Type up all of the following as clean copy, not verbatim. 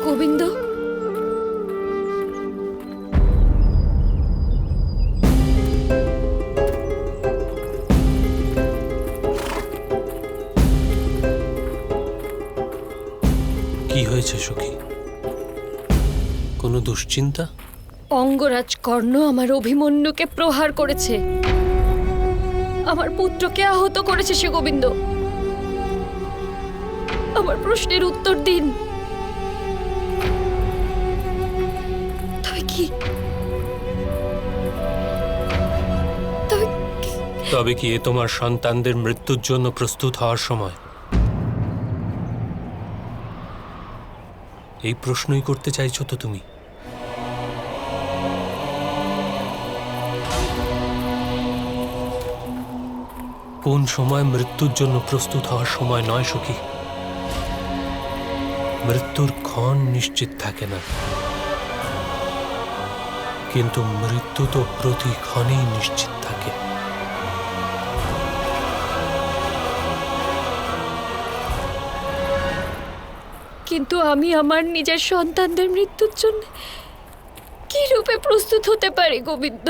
গোবিন্দ, কি হয়েছে সখী? কোনো দুশ্চিন্তা? অঙ্গরাজ কর্ণ আমার অভিমন্যুকে প্রহার করেছে, আমার পুত্রকে আহত করেছে সে। গোবিন্দ, আমার প্রশ্নের উত্তর দিন। তবে কি এ তোমার সন্তানদের মৃত্যুর জন্য প্রস্তুত হওয়ার সময়? এই প্রশ্নই করতে চাইছো তো তুমি? কোন সময় মৃত্যুর জন্য প্রস্তুত হওয়ার সময় নয় সখী। মৃত্যুর ক্ষণ নিশ্চিত থাকে না, কিন্তু মৃত্যু তো প্রতি ক্ষণেই নিশ্চিত থাকে। কিন্তু আমি আমার নিজের সন্তানদের মৃত্যুর জন্য কি রূপে প্রস্তুত হতে পারি গোবিন্দ?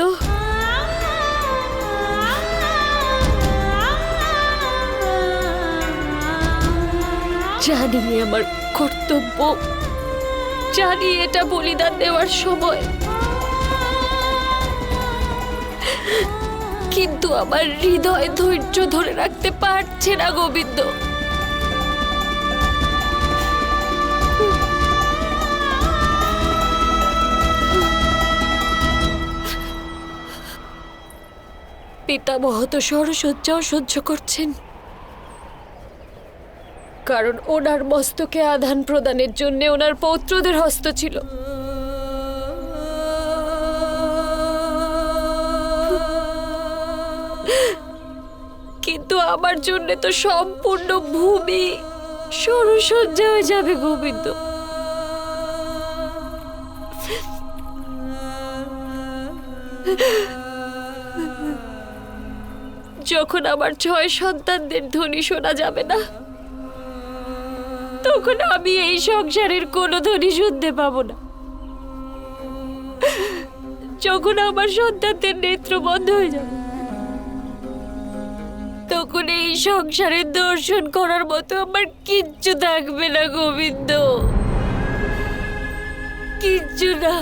জানি আমার কর্তব্য, জানি এটা বলিদান দেওয়ার সময়, কিন্তু আমার হৃদয় ধৈর্য ধরে রাখতে পারছে না গোবিন্দ। পিতামহ তো সরসজ্জাও সহ্য করছেন, কারণ ওনার মস্তকে আধান প্রদানের জন্য ওনার পৌত্রদের হস্ত ছিল। কিন্তু আমার জন্য তো সম্পূর্ণ ভূমি সরসজ্জা হয়ে যাবে গোবিন্দ। যখন আমার 6 সন্তানদের ধ্বনি শোনা যাবে না, তখন আমি এই সংসারের কোনো ধ্বনি শুনতে পাবো না। যখন আমার সন্তানদের নেত্র বন্ধ হয়ে যাবে, তখন এই সংসারের দর্শন করার মতো আমার কিচ্ছু থাকবে না গোবিন্দ, কিচ্ছু না।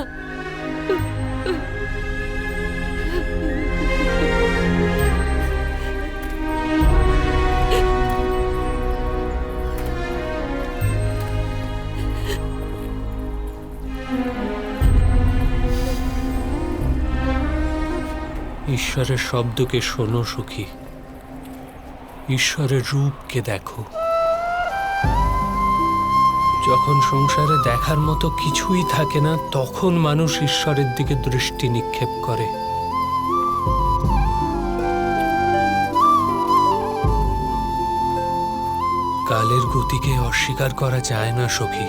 ঈশ্বরের শব্দকে শোনো সখী, ঈশ্বরের রূপকে দেখো। যখন সংসারে দেখার মতো কিছুই থাকে না, তখন মানুষ ঈশ্বরের দিকে দৃষ্টি নিক্ষেপ করে। কালের গতিকে অস্বীকার করা যায় না সখী।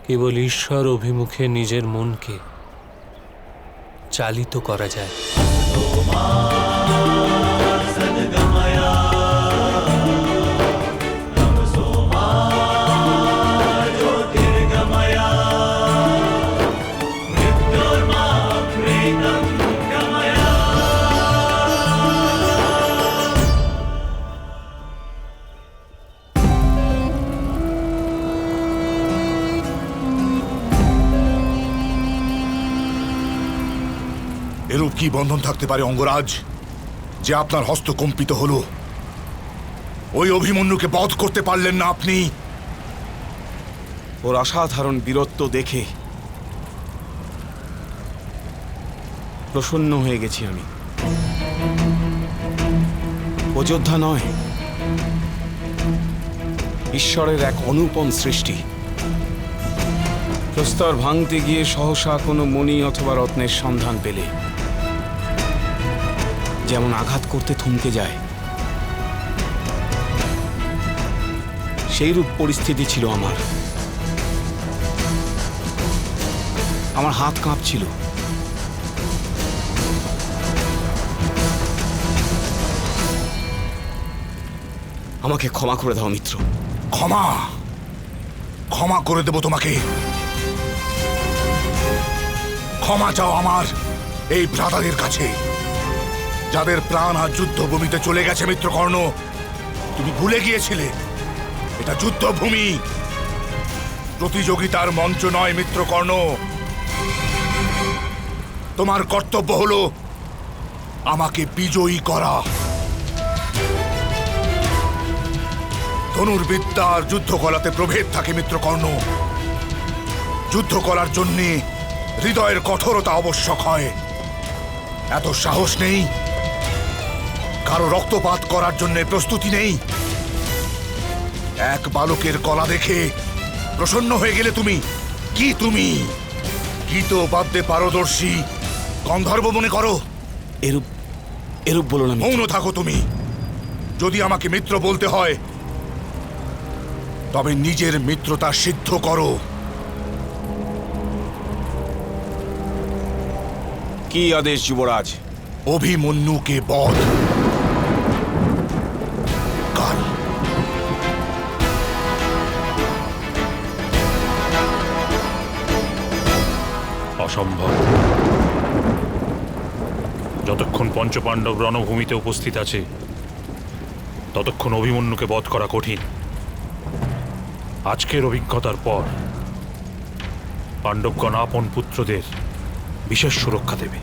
কেবল ঈশ্বর অভিমুখে নিজের মনকে চালিত করা যায়। এরূপ কি বন্ধন থাকতে পারে অঙ্গরাজ, যে আপনার হস্ত কম্পিত হলো? ওই অভিমন্যুকে বধ করতে পারলেন না আপনি? ওর অসাধারণ বীরত্ব দেখে প্রসন্ন হয়ে গেছি আমি। ও যোদ্ধা নয়, ঈশ্বরের এক অনুপম সৃষ্টি। প্রস্তর ভাঙতে গিয়ে সহসা কোনো মণি অথবা রত্নের সন্ধান পেলে যেমন আঘাত করতে থমকে যায়, সেইরূপ পরিস্থিতি ছিল আমার। আমার হাত কাঁপছিল। আমাকে ক্ষমা করে দাও মিত্র। ক্ষমা? ক্ষমা করে দেব তোমাকে। ক্ষমা চাও আমার এই ভ্রাতাদের কাছে, যাদের প্রাণ আর যুদ্ধভূমিতে চলে গেছে। মিত্রকর্ণ, তুমি ভুলে গিয়েছিলে এটা যুদ্ধভূমি, প্রতিযোগিতার মঞ্চ নয়। মিত্রকর্ণ, তোমার কর্তব্য হলো আমাকে বিজয়ী করা। ধনুর্বিদ্যা আর যুদ্ধকলাতে প্রভেদ থাকে মিত্রকর্ণ। যুদ্ধ করার জন্যে হৃদয়ের কঠোরতা আবশ্যক হয়। এত সাহস নেই, কারো রক্তপাত করার জন্য প্রস্তুতি নেই। এক বালকের কলা দেখে প্রসন্ন হয়ে গেলে তুমি গীত বাদ্যে পারদর্শী গন্ধর্ব মনে করো? এরূপ এরূপ বলো না। মৌন থাকো তুমি। যদি আমাকে মিত্র বলতে হয় তবে নিজের মিত্রতা সিদ্ধ করো। কি আদেশ যুবরাজ? অভিমন্যুকে বধ। কাল। অসম্ভব। যতক্ষণ পঞ্চপাণ্ডব রণভূমিতে উপস্থিত আছে ততক্ষণ অভিমন্যুকে বধ করা কঠিন। আজকের অভিজ্ঞতার পর পাণ্ডবগণ আপন পুত্রদের বিশেষ সুরক্ষা দেবে।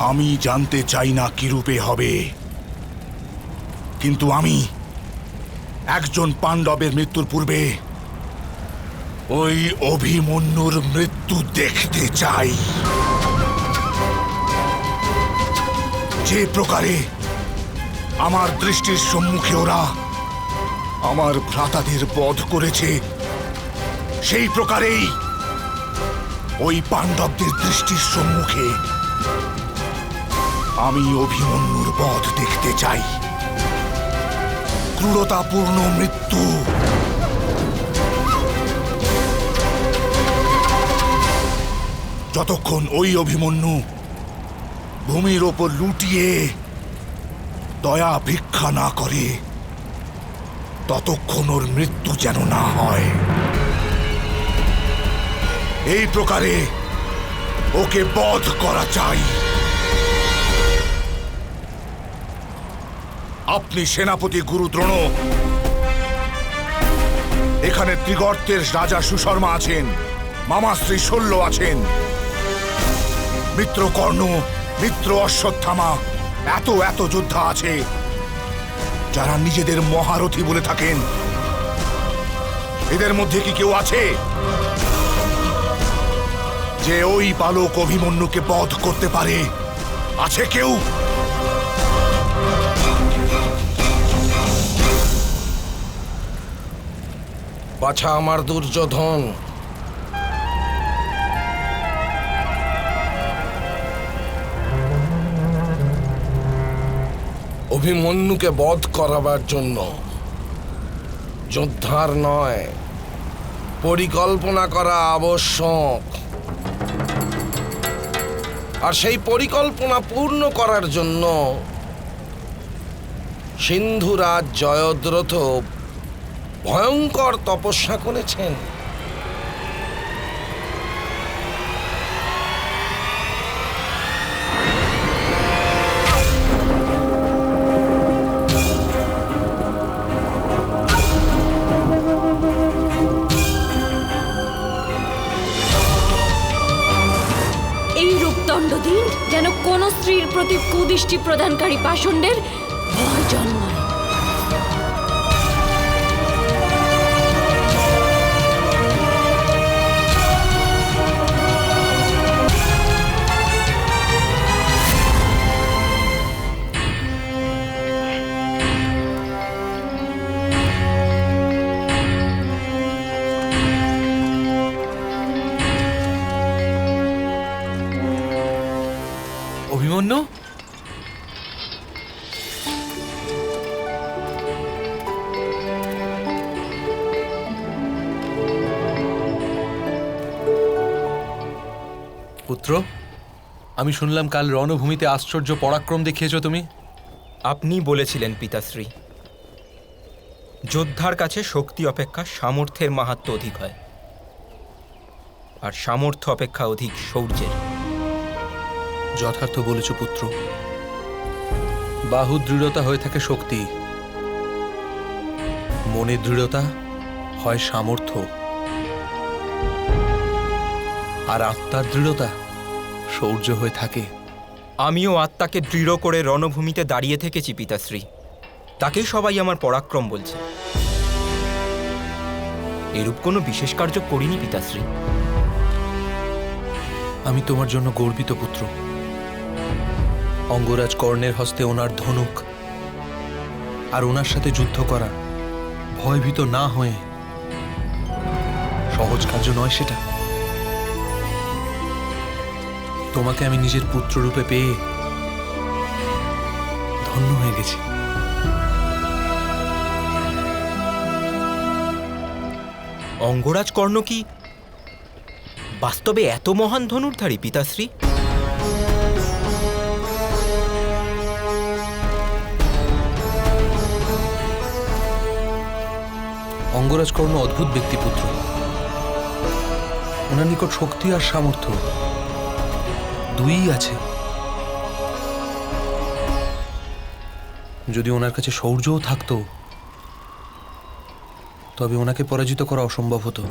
আমি জানতে চাই না কি রূপে হবে, কিন্তু আমি একজন পাণ্ডবের মৃত্যুর পূর্বে ওই অভিমন্যুর মৃত্যু দেখতে চাই। যে প্রকারে আমার দৃষ্টির সম্মুখে ওরা আমার ভ্রাতাদের বধ করেছে, সেই প্রকারেই ওই পাণ্ডবদের দৃষ্টির সম্মুখে আমি অভিমন্যুর বধ দেখতে চাই। ক্রূরতাপূর্ণ মৃত্যু। যতক্ষণ ওই অভিমন্যু ভূমির ওপর লুটিয়ে দয়া ভিক্ষা না করে, ততক্ষণ ওর মৃত্যু যেন না হয়। এই প্রকারে ওকে বধ করা চাই। আপনি সেনাপতি গুরু দ্রোণ, এখানে ত্রিগর্তের রাজা সুশর্মা আছেন, মামাশ্রী শল্য আছেন, মিত্র কর্ণ, মিত্র অশ্বত্থামা, এত এত যোদ্ধা আছে যারা নিজেদের মহারথী বলে থাকেন। এদের মধ্যে কি কেউ আছে যে ওই বালক অভিমন্যুকে বধ করতে পারে? আছে কেউ? বাছা আমার দুর্যোধন, অভিমন্যুকে বধ করাবার জন্য যোদ্ধার নয়, পরিকল্পনা করা আবশ্যক। আর সেই পরিকল্পনা পূর্ণ করার জন্য সিন্ধুরাজ জয়দ্রথ ভয়ঙ্কর তপস্যা করেছেন। এই রূপদণ্ড দিন যেন কোন স্ত্রীর প্রতি কুদৃষ্টি প্রদানকারী পাষণ্ডের ভয় জন্মায়। অভিমন্যু, পুত্র, আমি শুনলাম কাল রণভূমিতে আশ্চর্য পরাক্রম দেখিয়েছ তুমি। আপনি বলেছিলেন পিতাশ্রী। যোদ্ধার কাছে শক্তি অপেক্ষা সামর্থ্যের মাহাত্ম্য অধিক হয়, আর সামর্থ্য অপেক্ষা অধিক শৌর্যের। যথার্থ বলেছ পুত্র। বাহু দৃঢ়তা হয়ে থাকে শক্তি, মনের দৃঢ়তা হয় সামর্থ্য, আর আত্মার দৃঢ়তা শৌর্য হয়ে থাকে। আমিও আত্মাকে দৃঢ় করে রণভূমিতে দাঁড়িয়ে থেকেছি পিতাশ্রী, তাকেই সবাই আমার পরাক্রম বলছে। এরূপ কোনো বিশেষ কার্য করিনি পিতাশ্রী। আমি তোমার জন্য গর্বিত পুত্র। অঙ্গরাজ কর্ণের হস্তে ওনার ধনুক, আর ওনার সাথে যুদ্ধ করা ভয়ভীত না হয়ে সহজ কার্য নয় সেটা। তোমাকে আমি নিজের পুত্র রূপে পেয়ে ধন্য হয়ে গেছি। অঙ্গরাজ কর্ণ কি বাস্তবে এত মহান ধনুর্ধারী পিতাশ্রী? অঙ্গরাজ কর্ণ অদ্ভুত ব্যক্তিপুত্র। ওনার নিকট শক্তি আর সামর্থ্য দুইই আছে। যদি ওনার কাছে শৌর্যও থাকতো, তবে ওনাকে পরাজিত করা অসম্ভব হতো।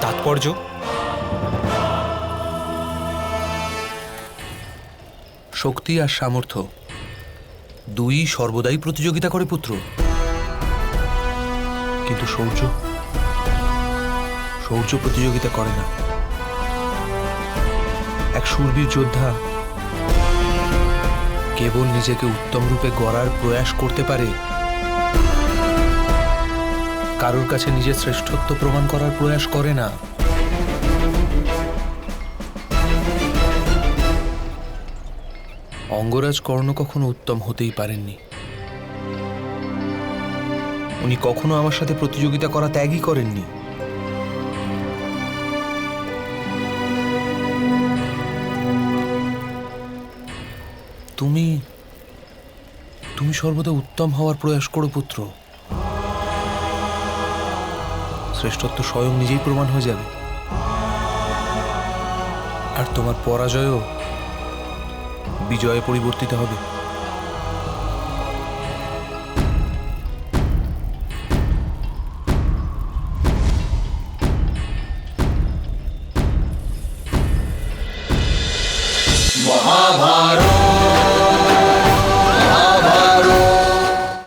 তাৎপর্য? শক্তি আর সামর্থ্য দুই সর্বদাই প্রতিযোগিতা করে পুত্র, কিন্তু শৌর্য প্রতিযোগিতা করে না। এক শূরবীর যোদ্ধা কেবল নিজেকে উত্তম রূপে গড়ার প্রয়াস করতে পারে, কারোর কাছে নিজের শ্রেষ্ঠত্ব প্রমাণ করার প্রয়াস করে না। অঙ্গরাজ কর্ণ কখনো উত্তম হতেই পারেননি। উনি কখনো আমার সাথে প্রতিযোগিতা করা ত্যাগই করেননি। তুমি সর্বদা উত্তম হওয়ার প্রয়াস করো পুত্র। শ্রেষ্ঠত্ব স্বয়ং নিজেই প্রমাণ হয়ে যাবে, আর তোমার পরাজয়ও বিজয়ে পরিবর্তিত হবে। মহাভারত।